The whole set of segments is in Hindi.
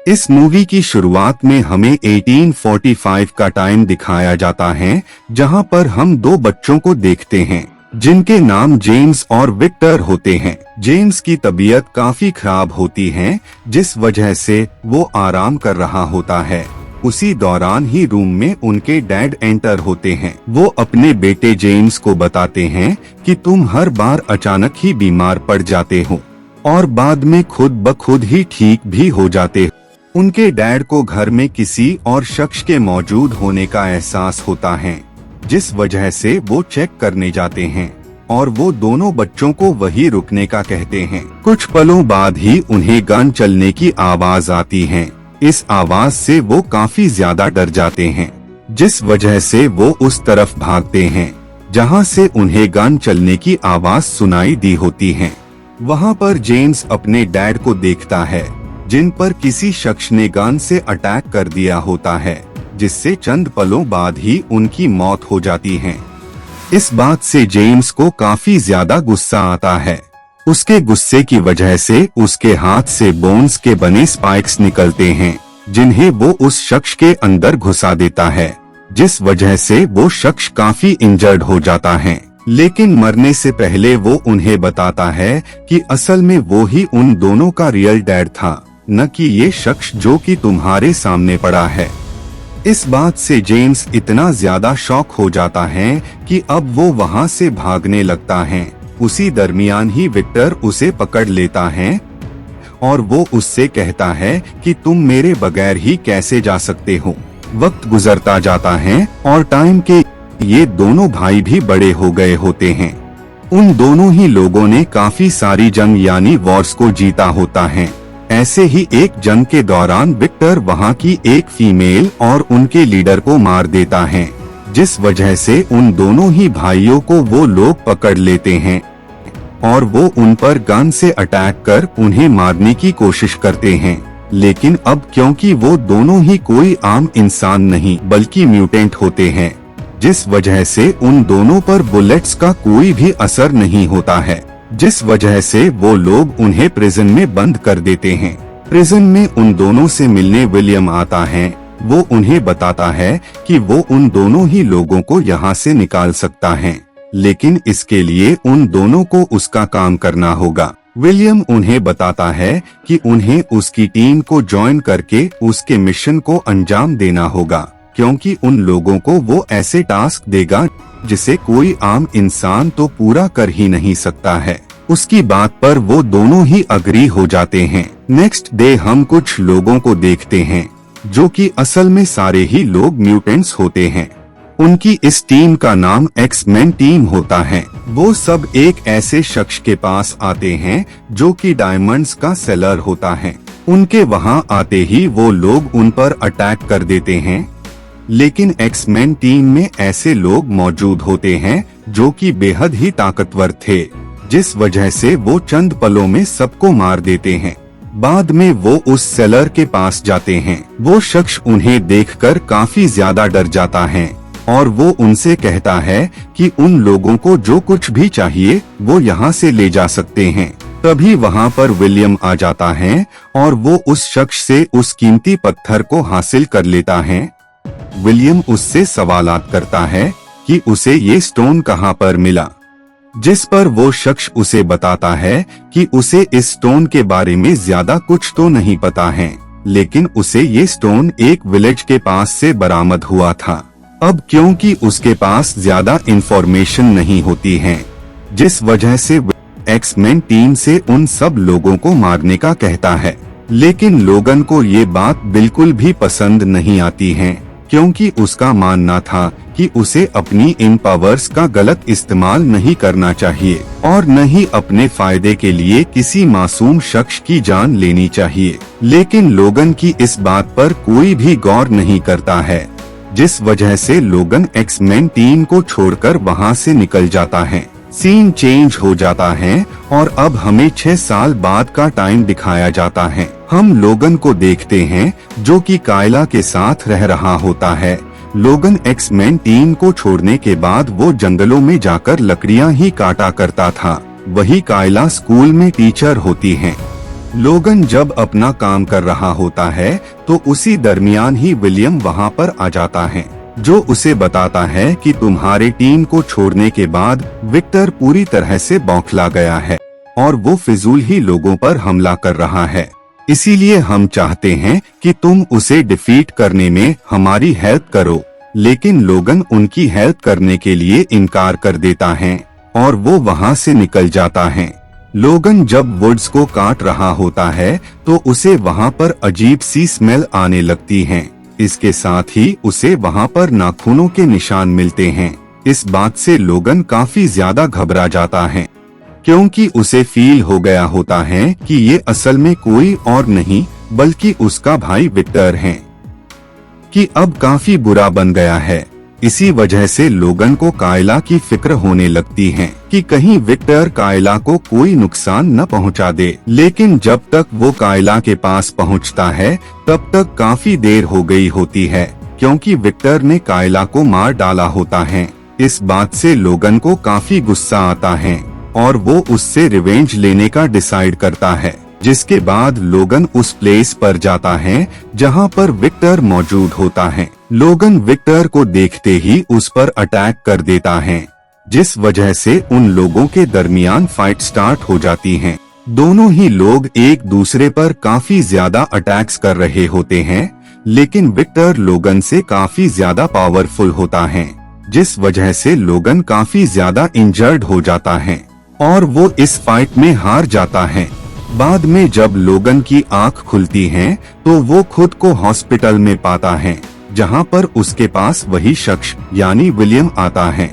इस मूवी की शुरुआत में हमें 1845 का टाइम दिखाया जाता है, जहां पर हम दो बच्चों को देखते हैं जिनके नाम जेम्स और विक्टर होते हैं। जेम्स की तबीयत काफी खराब होती है, जिस वजह से वो आराम कर रहा होता है। उसी दौरान ही रूम में उनके डैड एंटर होते हैं। वो अपने बेटे जेम्स को बताते हैं कि तुम हर बार अचानक ही बीमार पड़ जाते हो और बाद में खुद ब खुद ही ठीक भी हो जाते हो। उनके डैड को घर में किसी और शख्स के मौजूद होने का एहसास होता है, जिस वजह से वो चेक करने जाते हैं और वो दोनों बच्चों को वही रुकने का कहते हैं। कुछ पलों बाद ही उन्हें गन चलने की आवाज आती है। इस आवाज से वो काफी ज्यादा डर जाते हैं, जिस वजह से वो उस तरफ भागते हैं जहां से उन्हें गन चलने की आवाज सुनाई दी होती है। वहां पर जेम्स अपने डैड को देखता है, जिन पर किसी शख्स ने गन से अटैक कर दिया होता है, जिससे चंद पलों बाद ही उनकी मौत हो जाती है। इस बात से जेम्स को काफी ज्यादा गुस्सा आता है। उसके गुस्से की वजह से उसके हाथ से बोन्स के बने स्पाइक्स निकलते हैं, जिन्हें वो उस शख्स के अंदर घुसा देता है, जिस वजह से वो शख्स काफी इंजर्ड हो जाता है। लेकिन मरने से पहले वो उन्हें बताता है कि असल में वो ही उन दोनों का रियल डैड था, न कि ये शख्स जो कि तुम्हारे सामने पड़ा है। इस बात से जेम्स इतना ज्यादा शॉक हो जाता है कि अब वो वहाँ से भागने लगता है। उसी दरमियान ही विक्टर उसे पकड़ लेता है और वो उससे कहता है कि तुम मेरे बगैर ही कैसे जा सकते हो। वक्त गुजरता जाता है और टाइम के ये दोनों भाई भी बड़े हो गए होते हैं। उन दोनों ही लोगों ने काफी सारी जंग यानी वॉर्स को जीता होता है। ऐसे ही एक जंग के दौरान विक्टर वहाँ की एक फीमेल और उनके लीडर को मार देता है, जिस वजह से उन दोनों ही भाइयों को वो लोग पकड़ लेते हैं और वो उन पर गन से अटैक कर उन्हें मारने की कोशिश करते हैं। लेकिन अब क्योंकि वो दोनों ही कोई आम इंसान नहीं बल्कि म्यूटेंट होते हैं, जिस वजह से उन दोनों पर बुलेट्स का कोई भी असर नहीं होता है, जिस वजह से वो लोग उन्हें प्रिजन में बंद कर देते हैं। प्रिजन में उन दोनों से मिलने विलियम आता है। वो उन्हें बताता है कि वो उन दोनों ही लोगों को यहाँ से निकाल सकता है, लेकिन इसके लिए उन दोनों को उसका काम करना होगा। विलियम उन्हें बताता है कि उन्हें उसकी टीम को ज्वाइन करके उसके मिशन को अंजाम देना होगा, क्योंकि उन लोगों को वो ऐसे टास्क देगा जिसे कोई आम इंसान तो पूरा कर ही नहीं सकता है। उसकी बात पर वो दोनों ही अग्री हो जाते हैं। नेक्स्ट डे हम कुछ लोगों को देखते हैं जो कि असल में सारे ही लोग म्यूटेंट्स होते हैं। उनकी इस टीम का नाम एक्स-मेन टीम होता है। वो सब एक ऐसे शख्स के पास आते हैं जो कि डायमंड्स का सेलर होता है। उनके वहां आते ही वो लोग उन पर अटैक कर देते हैं, लेकिन एक्स-मेन टीम में ऐसे लोग मौजूद होते हैं जो कि बेहद ही ताकतवर थे, जिस वजह से वो चंद पलों में सबको मार देते हैं। बाद में वो उस सेलर के पास जाते हैं। वो शख्स उन्हें देखकर काफी ज्यादा डर जाता है और वो उनसे कहता है कि उन लोगों को जो कुछ भी चाहिए वो यहाँ से ले जा सकते हैं। तभी वहाँ पर विलियम आ जाता है और वो उस शख्स से उस कीमती पत्थर को हासिल कर लेता है। विलियम उससे सवालात करता है कि उसे ये स्टोन कहाँ पर मिला, जिस पर वो शख्स उसे बताता है कि उसे इस स्टोन के बारे में ज्यादा कुछ तो नहीं पता है, लेकिन उसे ये स्टोन एक विलेज के पास से बरामद हुआ था। अब क्योंकि उसके पास ज्यादा इंफॉर्मेशन नहीं होती है, जिस वजह से एक्स-मेन टीम से उन सब लोगों को मारने का कहता है। लेकिन लोगन को ये बात बिल्कुल भी पसंद नहीं आती है, क्योंकि उसका मानना था कि उसे अपनी इन पावर्स का गलत इस्तेमाल नहीं करना चाहिए और न ही अपने फायदे के लिए किसी मासूम शख्स की जान लेनी चाहिए। लेकिन लोगन की इस बात पर कोई भी गौर नहीं करता है, जिस वजह से लोगन एक्स-मेन टीम को छोड़कर वहां से निकल जाता है। सीन चेंज हो जाता है और अब हमें 6 साल बाद का टाइम दिखाया जाता है। हम लोगन को देखते हैं जो कि कायला के साथ रह रहा होता है। लोगन एक्स-मेन टीम को छोड़ने के बाद वो जंगलों में जाकर लकड़ियां ही काटा करता था। वही कायला स्कूल में टीचर होती हैं। लोगन जब अपना काम कर रहा होता है तो उसी दरमियान ही विलियम वहाँ पर आ जाता है, जो उसे बताता है कि तुम्हारे टीम को छोड़ने के बाद विक्टर पूरी तरह से बौखला गया है और वो फिजूल ही लोगों पर हमला कर रहा है। इसीलिए हम चाहते हैं कि तुम उसे डिफीट करने में हमारी हेल्प करो। लेकिन लोगन उनकी हेल्प करने के लिए इनकार कर देता है और वो वहाँ से निकल जाता है। लोगन जब वुड्स को काट रहा होता है तो उसे वहाँ पर अजीब सी स्मेल आने लगती है। इसके साथ ही उसे वहाँ पर नाखूनों के निशान मिलते हैं। इस बात से लोगन काफी ज्यादा घबरा जाता है, क्योंकि उसे फील हो गया होता है कि ये असल में कोई और नहीं बल्कि उसका भाई विक्टर है, कि अब काफी बुरा बन गया है। इसी वजह से लोगन को कायला की फिक्र होने लगती है कि कहीं विक्टर कायला को कोई नुकसान न पहुंचा दे। लेकिन जब तक वो कायला के पास पहुंचता है तब तक काफी देर हो गई होती है, क्योंकि विक्टर ने कायला को मार डाला होता है। इस बात से लोगन को काफी गुस्सा आता है और वो उससे रिवेंज लेने का डिसाइड करता है, जिसके बाद लोगन उस प्लेस पर जाता है जहां पर विक्टर मौजूद होता है। लोगन विक्टर को देखते ही उस पर अटैक कर देता है, जिस वजह से उन लोगों के दरमियान फाइट स्टार्ट हो जाती है। दोनों ही लोग एक दूसरे पर काफी ज्यादा अटैक्स कर रहे होते हैं, लेकिन विक्टर लोगन से काफी ज्यादा पावरफुल होता है, जिस वजह से लोगन काफी ज्यादा इंजर्ड हो जाता है और वो इस फाइट में हार जाता है। बाद में जब लोगन की आंख खुलती है तो वो खुद को हॉस्पिटल में पाता है, जहां पर उसके पास वही शख्स यानी विलियम आता है।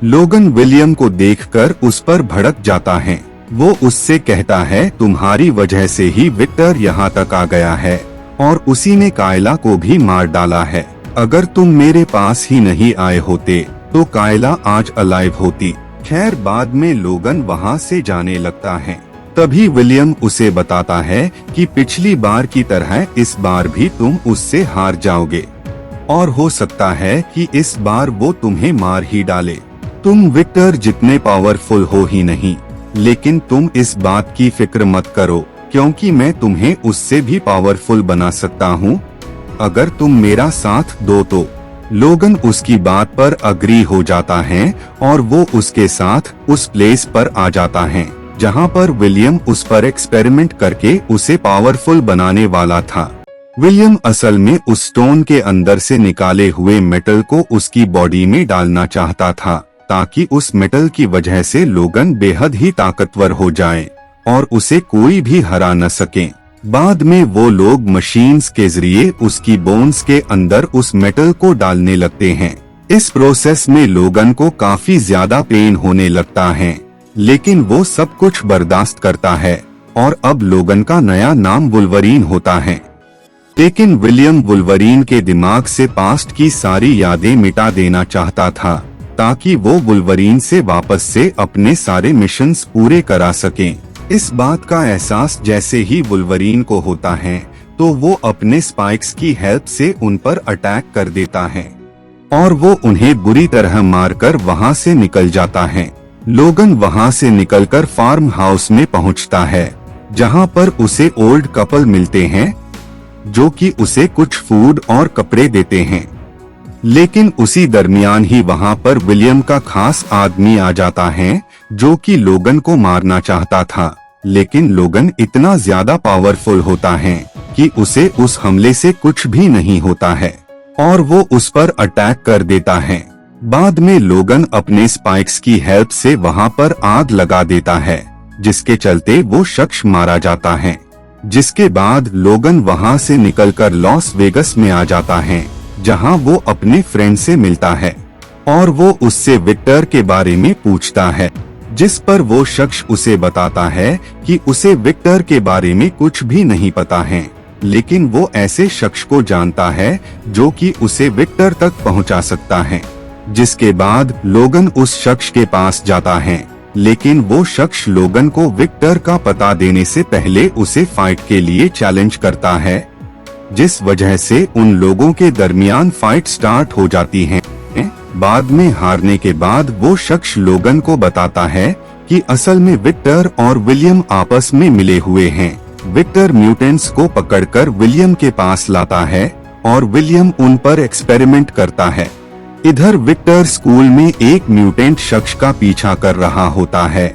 लोगन विलियम को देखकर उस पर भड़क जाता है। वो उससे कहता है, तुम्हारी वजह से ही विक्टर यहाँ तक आ गया है और उसी ने कायला को भी मार डाला है। अगर तुम मेरे पास ही नहीं आए होते तो कायला आज अलाइव होती। खैर, बाद में लोगन वहाँ से जाने लगता है। तभी विलियम उसे बताता है कि पिछली बार की तरह इस बार भी तुम उससे हार जाओगे और हो सकता है कि इस बार वो तुम्हें मार ही डाले। तुम विक्टर जितने पावरफुल हो ही नहीं, लेकिन तुम इस बात की फिक्र मत करो, क्योंकि मैं तुम्हें उससे भी पावरफुल बना सकता हूँ अगर तुम मेरा साथ दो तो। लोगन उसकी बात पर अग्री हो जाता है और वो उसके साथ उस प्लेस पर आ जाता है जहां पर विलियम उस पर एक्सपेरिमेंट करके उसे पावरफुल बनाने वाला था। विलियम असल में उस स्टोन के अंदर से निकाले हुए मेटल को उसकी बॉडी में डालना चाहता था, ताकि उस मेटल की वजह से लोगन बेहद ही ताकतवर हो जाए और उसे कोई भी हरा न सके। बाद में वो लोग मशीन्स के जरिए उसकी बोन्स के अंदर उस मेटल को डालने लगते हैं। इस प्रोसेस में लोगन को काफी ज्यादा पेन होने लगता है, लेकिन वो सब कुछ बर्दाश्त करता है और अब लोगन का नया नाम वुल्वरीन होता है। लेकिन विलियम वुल्वरीन के दिमाग से पास्ट की सारी यादें मिटा देना चाहता था, ताकि वो वुल्वरीन से वापस से अपने सारे मिशंस पूरे करा सके। इस बात का एहसास जैसे ही वुल्वरीन को होता है तो वो अपने स्पाइक्स की हेल्प से उन पर अटैक कर देता है और वो उन्हें बुरी तरह मारकर वहाँ से निकल जाता है। लोगन वहाँ से निकलकर फार्म हाउस में पहुँचता है, जहाँ पर उसे ओल्ड कपल मिलते हैं जो कि उसे कुछ फूड और कपड़े देते हैं। लेकिन उसी दरमियान ही वहाँ पर विलियम का खास आदमी आ जाता है जो कि लोगन को मारना चाहता था, लेकिन लोगन इतना ज्यादा पावरफुल होता है कि उसे उस हमले से कुछ भी नहीं होता है और वो उस पर अटैक कर देता है। बाद में लोगन अपने स्पाइक्स की हेल्प से वहाँ पर आग लगा देता है, जिसके चलते वो शख्स मारा जाता है। जिसके बाद लोगन वहाँ से निकलकर लॉस वेगस में आ जाता है, जहाँ वो अपने फ्रेंड से मिलता है और वो उससे विक्टर के बारे में पूछता है, जिस पर वो शख्स उसे बताता है कि उसे विक्टर के बारे में कुछ भी नहीं पता है, लेकिन वो ऐसे शख्स को जानता है जो कि उसे विक्टर तक पहुंचा सकता है। जिसके बाद लोगन उस शख्स के पास जाता है, लेकिन वो शख्स लोगन को विक्टर का पता देने से पहले उसे फाइट के लिए चैलेंज करता है, जिस वजह से उन लोगों के दरमियान फाइट स्टार्ट हो जाती है। बाद में हारने के बाद वो शख्स लोगन को बताता है कि असल में विक्टर और विलियम आपस में मिले हुए हैं विक्टर म्यूटेंट्स को पकड़कर विलियम के पास लाता है और विलियम उन पर एक्सपेरिमेंट करता है। इधर विक्टर स्कूल में एक म्यूटेंट शख्स का पीछा कर रहा होता है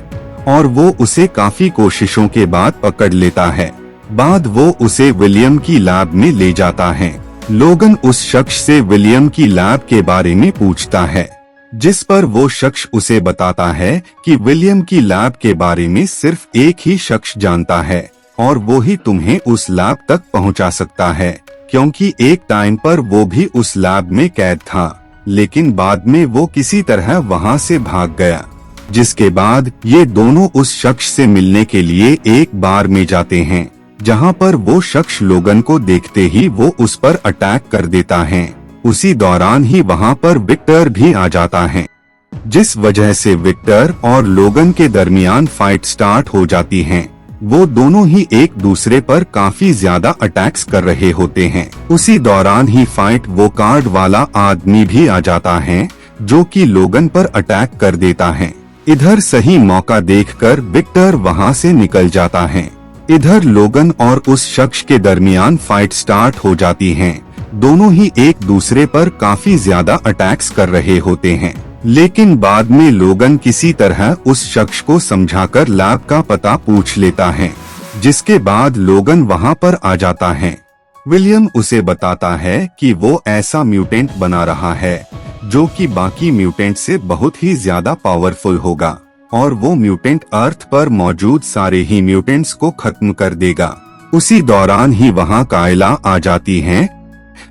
और वो उसे काफी कोशिशों के बाद पकड़ लेता है। बाद वो उसे विलियम की लैब में ले जाता है। लोगन उस शख्स से विलियम की लैब के बारे में पूछता है, जिस पर वो शख्स उसे बताता है कि विलियम की लैब के बारे में सिर्फ एक ही शख्स जानता है और वो ही तुम्हें उस लैब तक पहुंचा सकता है, क्योंकि एक टाइम पर वो भी उस लैब में कैद था, लेकिन बाद में वो किसी तरह वहां से भाग गया। जिसके बाद ये दोनों उस शख्स से मिलने के लिए एक बार में जाते हैं, जहां पर वो शख्स लोगन को देखते ही वो उस पर अटैक कर देता है। उसी दौरान ही वहां पर विक्टर भी आ जाता है, जिस वजह से विक्टर और लोगन के दरमियान फाइट स्टार्ट हो जाती है। वो दोनों ही एक दूसरे पर काफी ज्यादा अटैक्स कर रहे होते हैं। उसी दौरान ही फाइट वो कार्ड वाला आदमी भी आ जाता है, जो कि लोगन पर अटैक कर देता है। इधर सही मौका देखकर विक्टर वहां से निकल जाता है। इधर लोगन और उस शख्स के दरमियान फाइट स्टार्ट हो जाती है। दोनों ही एक दूसरे पर काफी ज्यादा अटैक्स कर रहे होते हैं, लेकिन बाद में लोगन किसी तरह उस शख्स को समझाकर लैब का पता पूछ लेता है, जिसके बाद लोगन वहां पर आ जाता है। विलियम उसे बताता है कि वो ऐसा म्यूटेंट बना रहा है जो कि बाकी म्यूटेंट से बहुत ही ज्यादा पावरफुल होगा और वो म्यूटेंट अर्थ पर मौजूद सारे ही म्यूटेंट्स को खत्म कर देगा। उसी दौरान ही वहां कायला आ जाती हैं,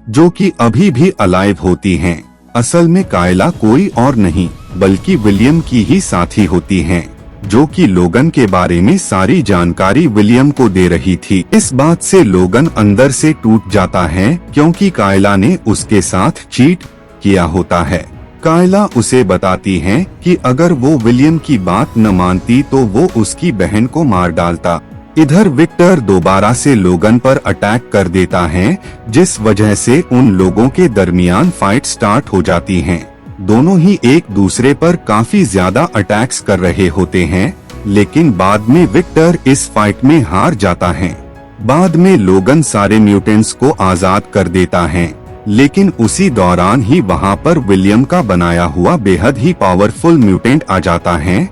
जो कि अभी भी अलाइव होती हैं। असल में कायला कोई और नहीं बल्कि विलियम की ही साथी होती हैं, जो कि लोगन के बारे में सारी जानकारी विलियम को दे रही थी। इस बात से लोगन अंदर से टूट जाता है, क्योंकि कायला ने उसके साथ चीट किया होता है। कायला उसे बताती है कि अगर वो विलियम की बात न मानती तो वो उसकी बहन को मार डालता। इधर विक्टर दोबारा से लोगन पर अटैक कर देता है, जिस वजह से उन लोगों के दरमियान फाइट स्टार्ट हो जाती है। दोनों ही एक दूसरे पर काफी ज्यादा अटैक्स कर रहे होते हैं, लेकिन बाद में विक्टर इस फाइट में हार जाता है। बाद में लोगन सारे म्यूटेंट्स को आजाद कर देता है, लेकिन उसी दौरान ही वहां पर विलियम का बनाया हुआ बेहद ही पावरफुल म्यूटेंट आ जाता है,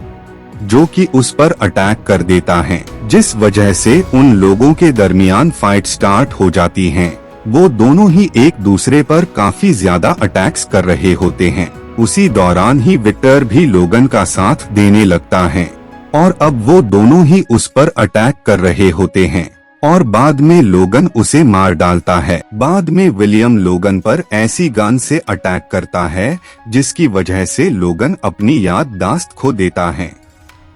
जो कि उस पर अटैक कर देता है, जिस वजह से उन लोगों के दरमियान फाइट स्टार्ट हो जाती है। वो दोनों ही एक दूसरे पर काफी ज्यादा अटैक्स कर रहे होते हैं। उसी दौरान ही विक्टर भी लोगन का साथ देने लगता है और अब वो दोनों ही उस पर अटैक कर रहे होते हैं और बाद में लोगन उसे मार डालता है। बाद में विलियम लोगन पर ऐसी गन से अटैक करता है जिसकी वजह से लोगन अपनी याददाश्त खो देता है।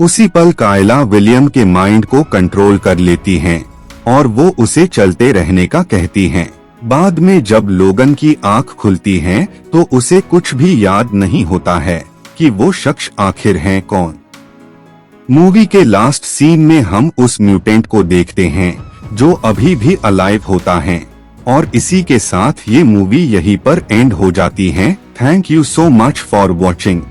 उसी पल कायला विलियम के माइंड को कंट्रोल कर लेती हैं और वो उसे चलते रहने का कहती हैं। बाद में जब लोगन की आंख खुलती है तो उसे कुछ भी याद नहीं होता है कि वो शख्स आखिर है कौन। मूवी के लास्ट सीन में हम उस म्यूटेंट को देखते हैं जो अभी भी अलाइव होता है और इसी के साथ ये मूवी यहीं पर एंड हो जाती है। Thank you so much for watching.